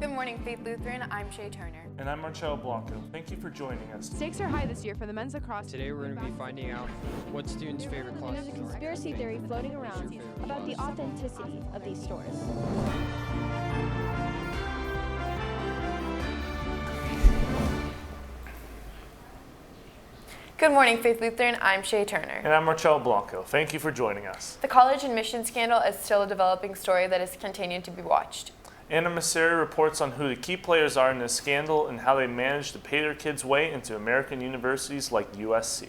Good morning, Faith Lutheran. I'm Shay Turner. And I'm Marcelo Blanco. Thank you for joining us. Stakes are high this year for the men's lacrosse. Today we're going to be finding out what students' favorite classes There's a conspiracy theory floating around about the authenticity of these stores. Good morning, Faith Lutheran. I'm Shay Turner. And I'm Marcelo Blanco. Thank you for joining us. The college admission scandal is still a developing story that is continuing to be watched. Anna Masseri reports on who the key players are in this scandal and how they managed to pay their kids' way into American universities like USC.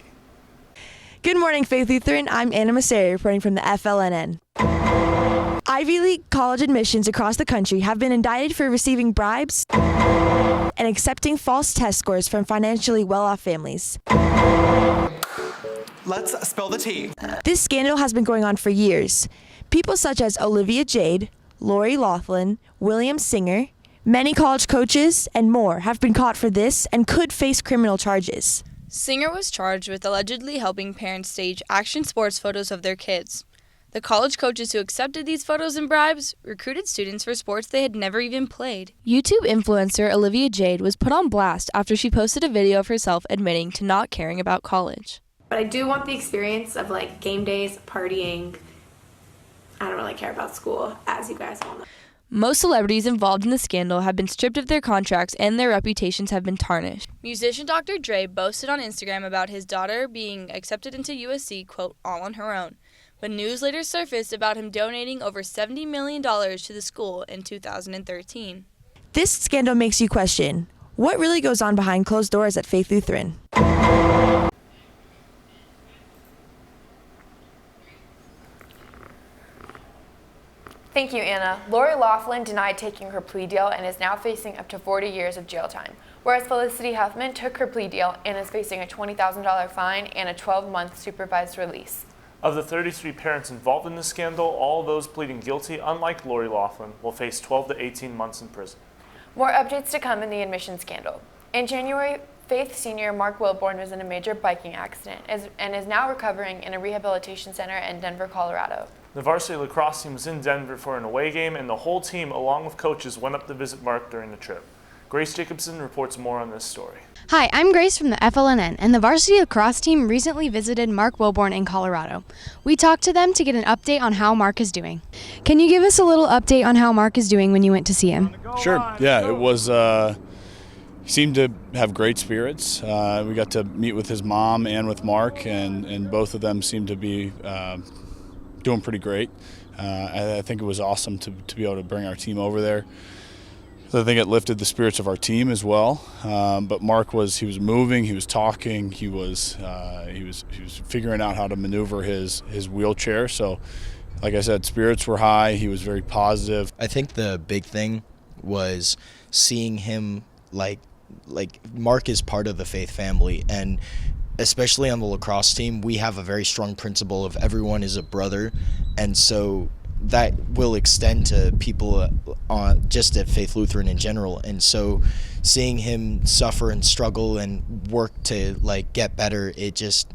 Good morning, Faith Lutheran. I'm Anna Masseri reporting from the FLNN. Ivy League college admissions across the country have been indicted for receiving bribes and accepting false test scores from financially well-off families. Let's spill the tea. This scandal has been going on for years. People such as Olivia Jade, Lori Loughlin, William Singer, many college coaches, and more have been caught for this and could face criminal charges. Singer was charged with allegedly helping parents stage action sports photos of their kids. The college coaches who accepted these photos and bribes recruited students for sports they had never even played. YouTube influencer Olivia Jade was put on blast after she posted a video of herself admitting to not caring about college. But I do want the experience of game days, partying. I don't really care about school, as you guys all know. Most celebrities involved in the scandal have been stripped of their contracts and their reputations have been tarnished. Musician Dr. Dre boasted on Instagram about his daughter being accepted into USC, quote, all on her own. But news later surfaced about him donating over $70 million to the school in 2013. This scandal makes you question, what really goes on behind closed doors at Faith Lutheran? Thank you, Anna. Lori Loughlin denied taking her plea deal and is now facing up to 40 years of jail time, whereas Felicity Huffman took her plea deal and is facing a $20,000 fine and a 12-month supervised release. Of the 33 parents involved in this scandal, all those pleading guilty, unlike Lori Loughlin, will face 12 to 18 months in prison. More updates to come in the admission scandal. In January, Faith senior Mark Wellborn was in a major biking accident and is now recovering in a rehabilitation center in Denver, Colorado. The varsity lacrosse team was in Denver for an away game, and the whole team, along with coaches, went up to visit Mark during the trip. Grace Jacobson reports more on this story. Hi, I'm Grace from the FLNN, and the varsity lacrosse team recently visited Mark Wellborn in Colorado. We talked to them to get an update on how Mark is doing. Can you give us a little update on how Mark is doing when you went to see him? Sure. Yeah, it was. He seemed to have great spirits. We got to meet with his mom and with Mark, and both of them seemed to be doing pretty great. I think it was awesome to be able to bring our team over there. So I think it lifted the spirits of our team as well. But Mark he was moving, he was talking, he was figuring out how to maneuver his wheelchair. So, like I said, spirits were high. He was very positive. I think the big thing was seeing him like Mark is part of the Faith family, and especially on the lacrosse team, we have a very strong principle of everyone is a brother, and so that will extend to people just at Faith Lutheran in general. And so seeing him suffer and struggle and work to get better, it just,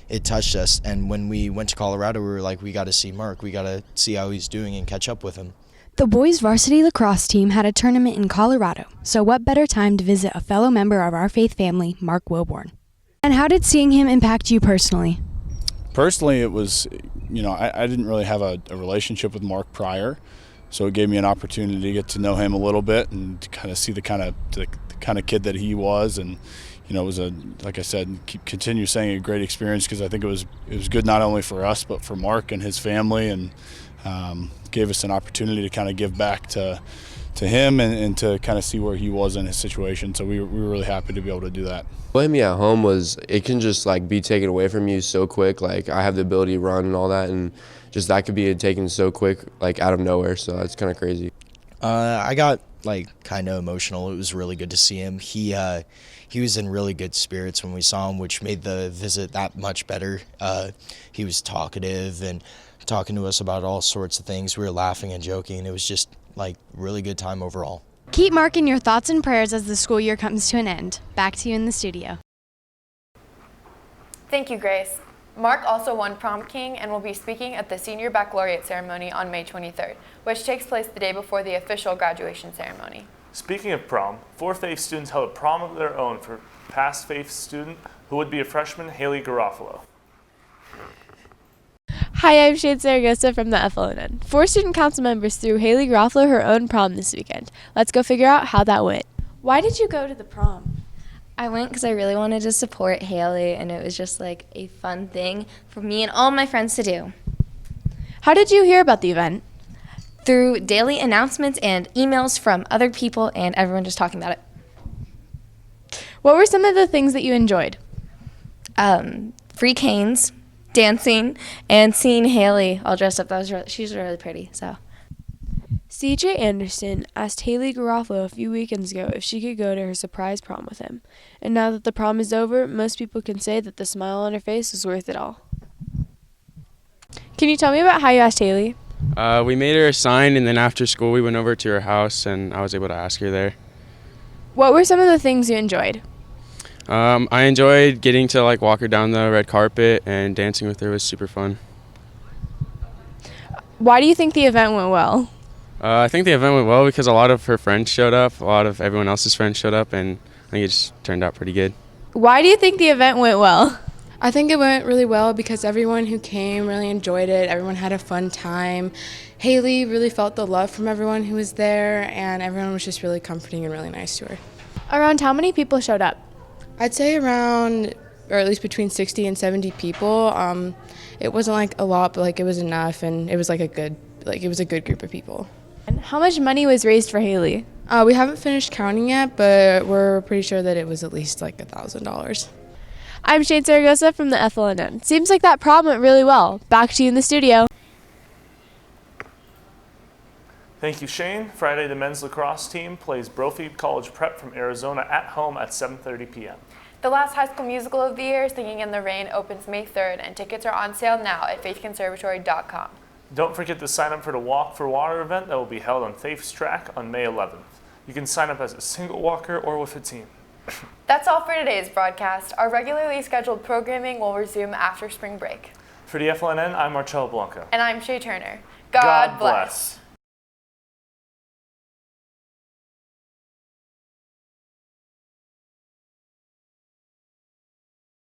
it touched us. And when we went to Colorado, we were like, we got to see Mark. We got to see how he's doing and catch up with him. The boys varsity lacrosse team had a tournament in Colorado, so what better time to visit a fellow member of our Faith family, Mark Wellborn. And how did seeing him impact you personally? Personally, it was, I didn't really have a relationship with Mark prior, so it gave me an opportunity to get to know him a little bit and to kind of see the kind of kid that he was. And it was like I said, continue saying a great experience, because I think it was good not only for us but for Mark and his family, and gave us an opportunity to kind of give back to him and to kind of see where he was in his situation. So we were really happy to be able to do that. Playing me at home it can just be taken away from you so quick. I have the ability to run and all that, and just that could be taken so quick, out of nowhere. So that's kind of crazy. I got kind of emotional. It was really good to see him. He was in really good spirits when we saw him, which made the visit that much better. He was talkative and talking to us about all sorts of things. We were laughing and joking. It was just really good time overall. Keep Mark in your thoughts and prayers as the school year comes to an end. Back to you in the studio. Thank you, Grace. Mark also won Prom King and will be speaking at the Senior Baccalaureate ceremony on May 23rd, which takes place the day before the official graduation ceremony. Speaking of prom, 4 Faith students held a prom of their own for past Faith student who would be a freshman, Haley Garofalo. Hi, I'm Shade Zaragoza from the FLNN. 4 student council members threw Haley Garofalo her own prom this weekend. Let's go figure out how that went. Why did you go to the prom? I went because I really wanted to support Haley, and it was just like a fun thing for me and all my friends to do. How did you hear about the event? Through daily announcements and emails from other people and everyone just talking about it. What were some of the things that you enjoyed? Free canes, dancing, and seeing Haley all dressed up. She's really pretty, so. CJ Anderson asked Haley Garofalo a few weekends ago if she could go to her surprise prom with him. And now that the prom is over, most people can say that the smile on her face was worth it all. Can you tell me about how you asked Haley? We made her a sign, and then after school we went over to her house, and I was able to ask her there. What were some of the things you enjoyed? I enjoyed getting to walk her down the red carpet, and dancing with her was super fun. Why do you think the event went well? I think the event went well because a lot of her friends showed up, a lot of everyone else's friends showed up, and I think it just turned out pretty good. Why do you think the event went well? I think it went really well because everyone who came really enjoyed it. Everyone had a fun time. Haley really felt the love from everyone who was there, and everyone was just really comforting and really nice to her. Around how many people showed up? I'd say around, or at least between 60 and 70 people. It wasn't a lot, but it was enough, and it was a good group of people. And how much money was raised for Haley? We haven't finished counting yet, but we're pretty sure that it was at least $1,000. I'm Shane Zaragoza from the FLNN. Seems like that prom went really well. Back to you in the studio. Thank you, Shane. Friday, the men's lacrosse team plays Brophy College Prep from Arizona at home at 7:30 p.m. The last high school musical of the year, Singing in the Rain, opens May 3rd, and tickets are on sale now at faithconservatory.com. Don't forget to sign up for the Walk for Water event that will be held on Faith's track on May 11th. You can sign up as a single walker or with a team. That's all for today's broadcast. Our regularly scheduled programming will resume after spring break. For the FLNN, I'm Marcel Blanco. And I'm Shay Turner. God bless.